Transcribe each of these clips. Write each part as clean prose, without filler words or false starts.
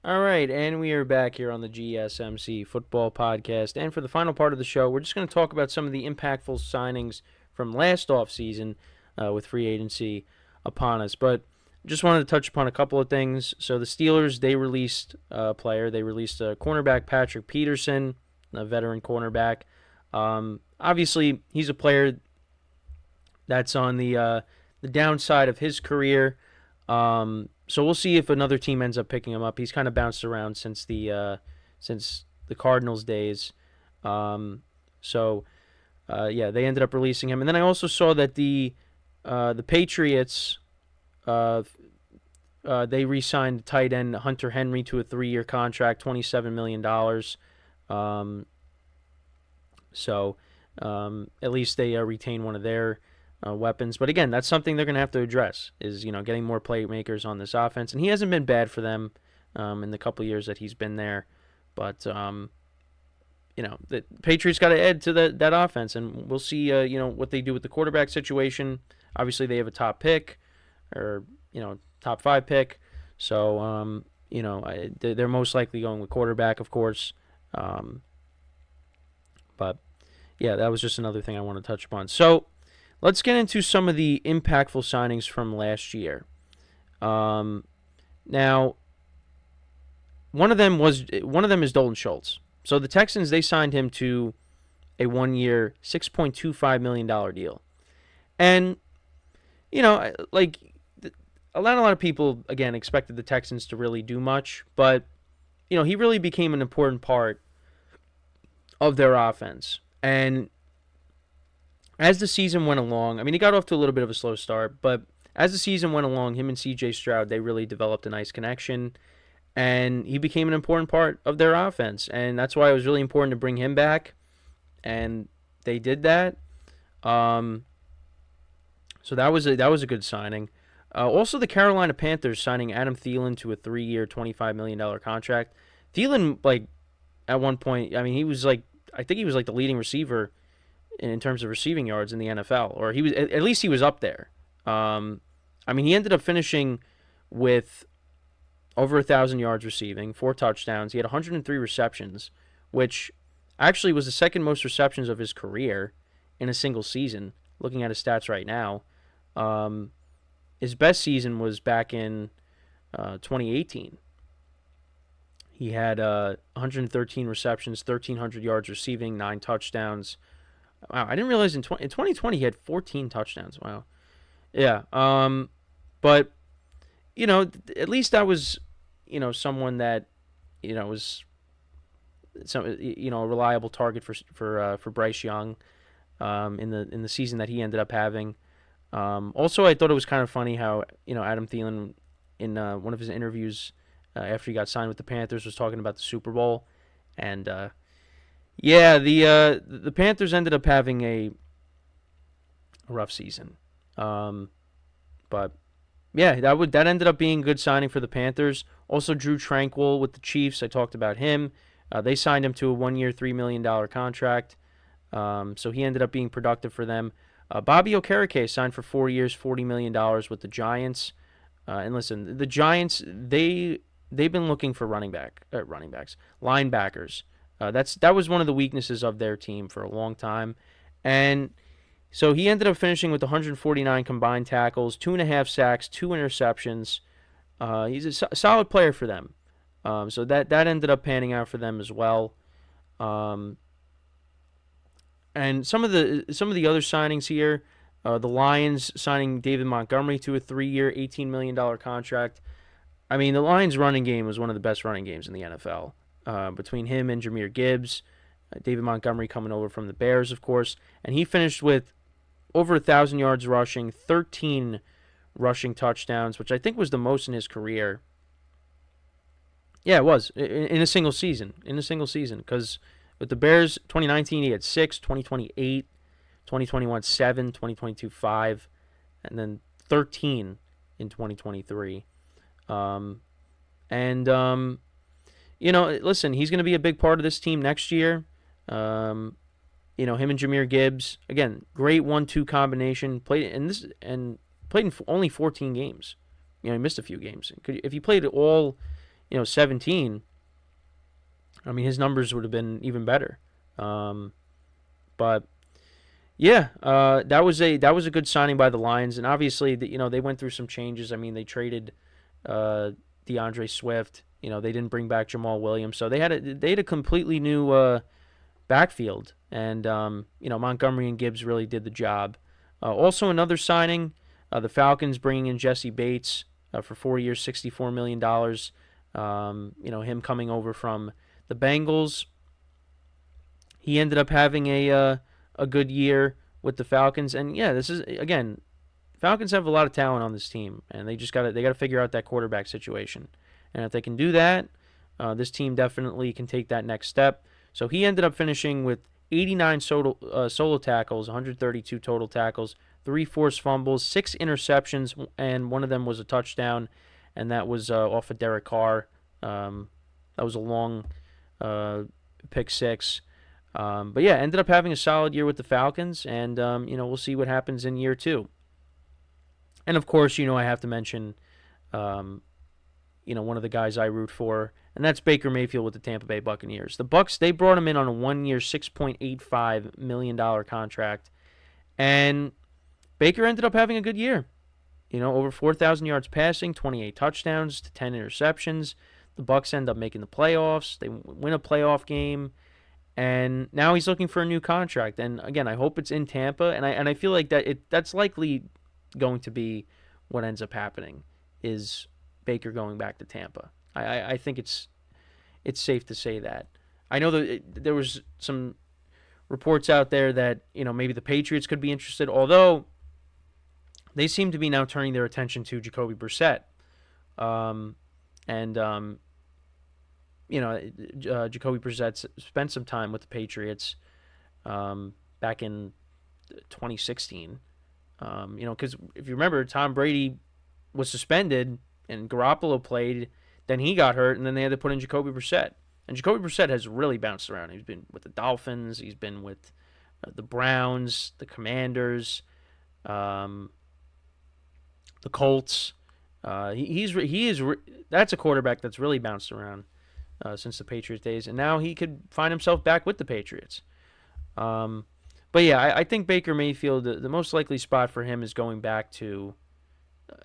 All right, and we are back here on the GSMC Football Podcast. And for the final part of the show, we're just going to talk about some of the impactful signings from last offseason with free agency upon us. But just wanted to touch upon a couple of things. So the Steelers, they released a player. They released a cornerback, Patrick Peterson, a veteran cornerback. Obviously, he's a player that's on the downside of his career. So we'll see if another team ends up picking him up. He's kind of bounced around since the Cardinals days. They ended up releasing him. And then I also saw that the Patriots they re-signed tight end Hunter Henry to a 3-year contract, $27 million. At least they retain one of their weapons. But again, that's something they're going to have to address is, getting more playmakers on this offense. And he hasn't been bad for them in the couple years that he's been there. But, the Patriots got to add to that offense. And we'll see, what they do with the quarterback situation. Obviously, they have a top pick or, top 5 pick. So, they're most likely going with quarterback, of course. But, yeah, that was just another thing I want to touch upon. So, let's get into some of the impactful signings from last year. Now, one of them is Dalton Schultz. So the Texans, they signed him to a 1-year, $6.25 million deal. And, a lot of people, again, expected the Texans to really do much. But, he really became an important part of their offense. And as the season went along, he got off to a little bit of a slow start, but as the season went along, him and C.J. Stroud, they really developed a nice connection, and he became an important part of their offense, and that's why it was really important to bring him back, and they did that. So that was a good signing. Also, the Carolina Panthers signing Adam Thielen to a 3-year, $25 million contract. Thielen, at one point, he was I think he was the leading receiver in terms of receiving yards in the NFL, or he was at least he was up there. He ended up finishing with over 1,000 yards receiving, 4 touchdowns. He had 103 receptions, which actually was the second most receptions of his career in a single season. Looking at his stats right now, his best season was back in 2018. He had 113 receptions, 1,300 yards receiving, 9 touchdowns. Wow, I didn't realize in 2020 he had 14 touchdowns. Wow. Yeah. But at least that was someone that was a reliable target for Bryce Young in the season that he ended up having. Also, I thought it was kind of funny how Adam Thielen in one of his interviews after he got signed with the Panthers was talking about the Super Bowl, and the Panthers ended up having a rough season. But yeah, that ended up being a good signing for the Panthers. Also, Drew Tranquill with the Chiefs. I talked about him. They signed him to a 1-year, $3 million contract. So he ended up being productive for them. Bobby Okereke signed for 4 years, $40 million with the Giants. And listen, the Giants, they've been looking for linebackers. That was one of the weaknesses of their team for a long time. And so he ended up finishing with 149 combined tackles, 2.5 sacks, 2 interceptions. He's a solid player for them. So that ended up panning out for them as well. And some of the other signings here, the Lions signing David Montgomery to a 3-year, $18 million contract. The Lions' running game was one of the best running games in the NFL. Between him and Jahmyr Gibbs, David Montgomery coming over from the Bears, of course, and he finished with over 1,000 yards rushing, 13 rushing touchdowns, which I think was the most in his career. Yeah, it was in a single season. Because with the Bears, 2019 he had 6, 2020 8, 2021 7, 2022 5, and then 13 in 2023. Listen, he's going to be a big part of this team next year. Him and Jahmyr Gibbs, again, great 1-2 combination. Played in only 14 games. He missed a few games. If he played all, 17, I mean, his numbers would have been even better. But yeah, that was a good signing by the Lions, and obviously, they went through some changes. I mean, they traded DeAndre Swift. They didn't bring back Jamal Williams, so they had a completely new backfield, and Montgomery and Gibbs really did the job. Also, another signing, the Falcons bringing in Jesse Bates for 4 years, $64 million. Him coming over from the Bengals. He ended up having a good year with the Falcons, and yeah, this is again, Falcons have a lot of talent on this team, and they gotta figure out that quarterback situation, and if they can do that, this team definitely can take that next step. So he ended up finishing with 89 solo tackles, 132 total tackles, 3 forced fumbles, 6 interceptions, and one of them was a touchdown, and that was off of Derek Carr. That was a long pick six. But yeah, ended up having a solid year with the Falcons, and we'll see what happens in year 2. And of course, I have to mention, one of the guys I root for, and that's Baker Mayfield with the Tampa Bay Buccaneers. The Bucs, they brought him in on a 1-year, $6.85 million contract, and Baker ended up having a good year. Over 4,000 yards passing, 28 touchdowns to 10 interceptions. The Bucs end up making the playoffs. They win a playoff game, and now he's looking for a new contract. And again, I hope it's in Tampa, and I feel like that's likely going to be what ends up happening, is Baker going back to Tampa. I think it's safe to say that. I know that there was some reports out there that maybe the Patriots could be interested, although they seem to be now turning their attention to Jacoby Brissett. Jacoby Brissett spent some time with the Patriots back in 2016. Because if you remember, Tom Brady was suspended and Garoppolo played, then he got hurt, and then they had to put in Jacoby Brissett. And Jacoby Brissett has really bounced around. He's been with the Dolphins, he's been with the Browns, the Commanders, the Colts. That's a quarterback that's really bounced around since the Patriots days, and now he could find himself back with the Patriots. But yeah, I think Baker Mayfield, the most likely spot for him is going back to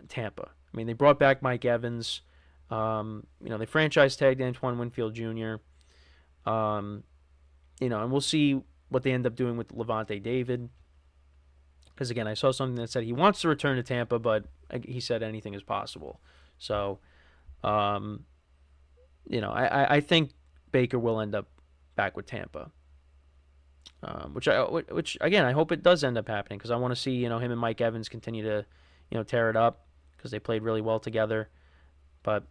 Tampa. I mean, they brought back Mike Evans. They franchise tagged Antoine Winfield Jr. And we'll see what they end up doing with Levante David. Because again, I saw something that said he wants to return to Tampa, but he said anything is possible. So, I think Baker will end up back with Tampa. Which again, I hope it does end up happening, because I want to see him and Mike Evans continue to tear it up, because they played really well together. But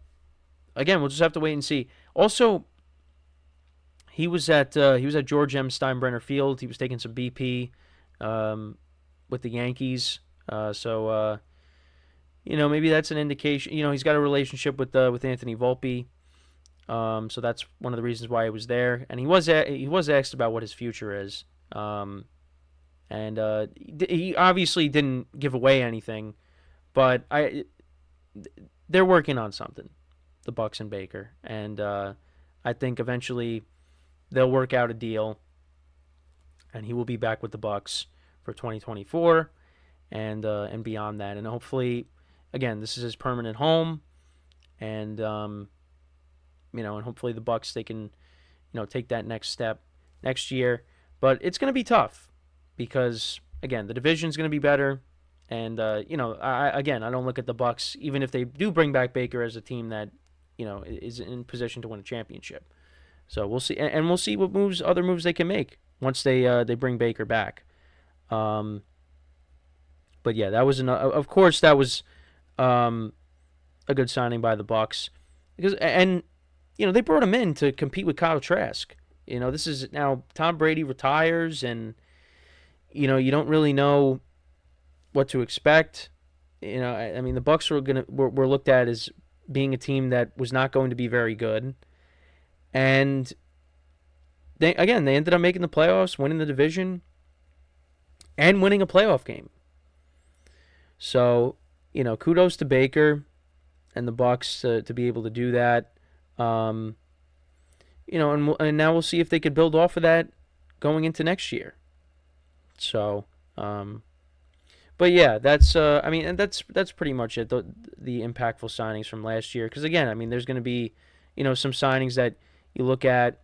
again, we'll just have to wait and see. Also, he was at George M. Steinbrenner Field. He was taking some BP with the Yankees. So maybe that's an indication. He's got a relationship with Anthony Volpe. So that's one of the reasons why he was there. And he was asked about what his future is. And he obviously didn't give away anything, but they're working on something, the Bucs and Baker, and I think eventually they'll work out a deal, and he will be back with the Bucs for 2024 and beyond that. And hopefully, again, this is his permanent home, and and hopefully the Bucs, they can take that next step next year. But it's going to be tough, because again, the division's going to be better. And I don't look at the Bucs, even if they do bring back Baker, as a team that is in position to win a championship. So we'll see, and we'll see what other moves they can make once they bring Baker back. But yeah, that was of course that was a good signing by the Bucs, because they brought him in to compete with Kyle Trask. This is now Tom Brady retires, and you don't really know what to expect. I mean, the Bucs were looked at as being a team that was not going to be very good, and they ended up making the playoffs, winning the division, and winning a playoff game. So kudos to Baker and the Bucs to be able to do that. And now we'll see if they could build off of that going into next year. So, but yeah, and that's pretty much it. The impactful signings from last year, because again, there's going to be, some signings that you look at,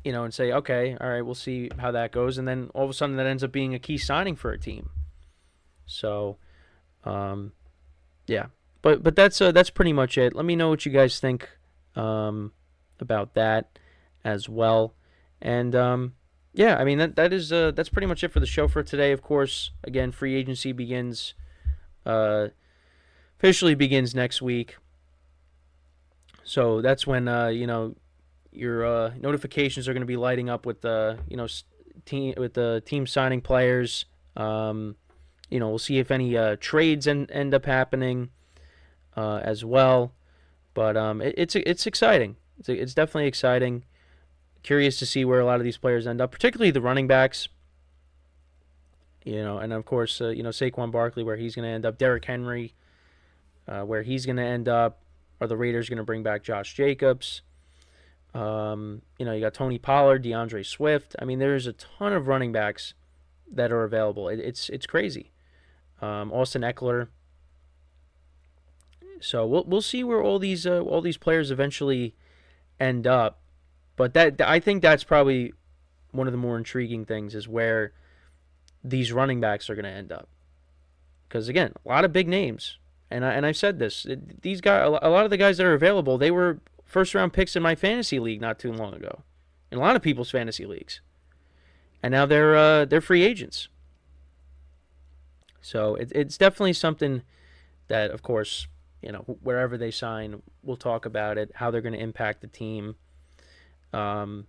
and say, okay, all right, we'll see how that goes, and then all of a sudden that ends up being a key signing for a team. So, yeah, but that's pretty much it. Let me know what you guys think about that as well, and yeah, that's pretty much it for the show for today. Of course, again, free agency officially begins next week, so that's when your notifications are going to be lighting up with the team signing players. We'll see if any trades end up happening as well. But it's exciting. It's definitely exciting. Curious to see where a lot of these players end up, particularly the running backs. And of course, Saquon Barkley, where he's going to end up. Derrick Henry, where he's going to end up. Are the Raiders going to bring back Josh Jacobs? You got Tony Pollard, DeAndre Swift. There's a ton of running backs that are available. It's crazy. Austin Eckler. So we'll see where all these players eventually end up. But I think that's probably one of the more intriguing things, is where these running backs are going to end up. Because again, a lot of big names, and I've said this. These guys, a lot of the guys that are available, they were first-round picks in my fantasy league not too long ago, in a lot of people's fantasy leagues, and now they're free agents. So it's definitely something that, of course, wherever they sign, we'll talk about it, how they're going to impact the team. Derrick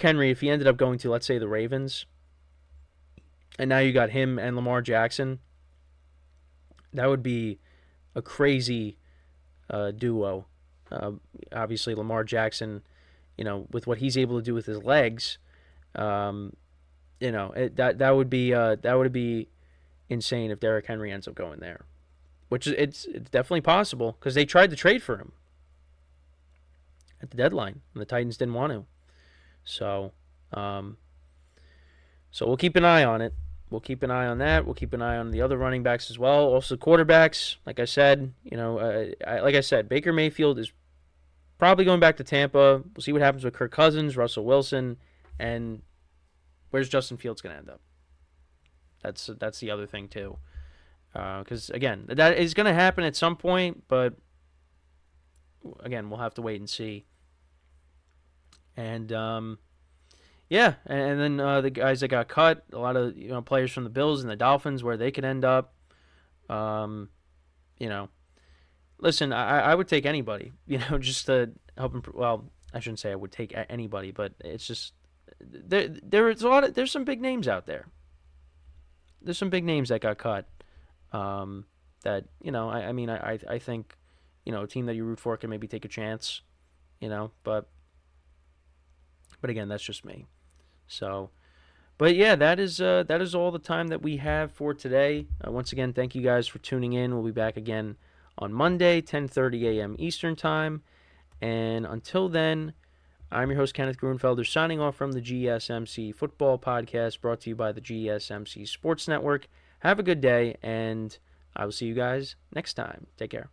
Henry, if he ended up going to, let's say, the Ravens, and now you got him and Lamar Jackson, that would be a crazy duo. Obviously, Lamar Jackson, with what he's able to do with his legs, that would be insane if Derrick Henry ends up going there, which it's definitely possible, because they tried to trade for him at the deadline, and the Titans didn't want to. So we'll keep an eye on it. We'll keep an eye on that. We'll keep an eye on the other running backs as well. Also, quarterbacks. Like I said, Baker Mayfield is probably going back to Tampa. We'll see what happens with Kirk Cousins, Russell Wilson, and where's Justin Fields going to end up. That's the other thing too. Because again, that is going to happen at some point, but again, we'll have to wait and see. And yeah, and then the guys that got cut, a lot of players from the Bills and the Dolphins, where they could end up. Listen, I would take anybody, just to help them. Well, I shouldn't say I would take anybody, but it's just there's some big names out there. There's some big names that got cut. That I think a team that you root for can maybe take a chance, but again, that's just me. So, but yeah, that is all the time that we have for today. Once again, thank you guys for tuning in. We'll be back again on Monday, 10:30 a.m. Eastern Time. And until then, I'm your host, Kenneth Grunfelder, signing off from the GSMC Football Podcast, brought to you by the GSMC Sports Network. Have a good day, and I will see you guys next time. Take care.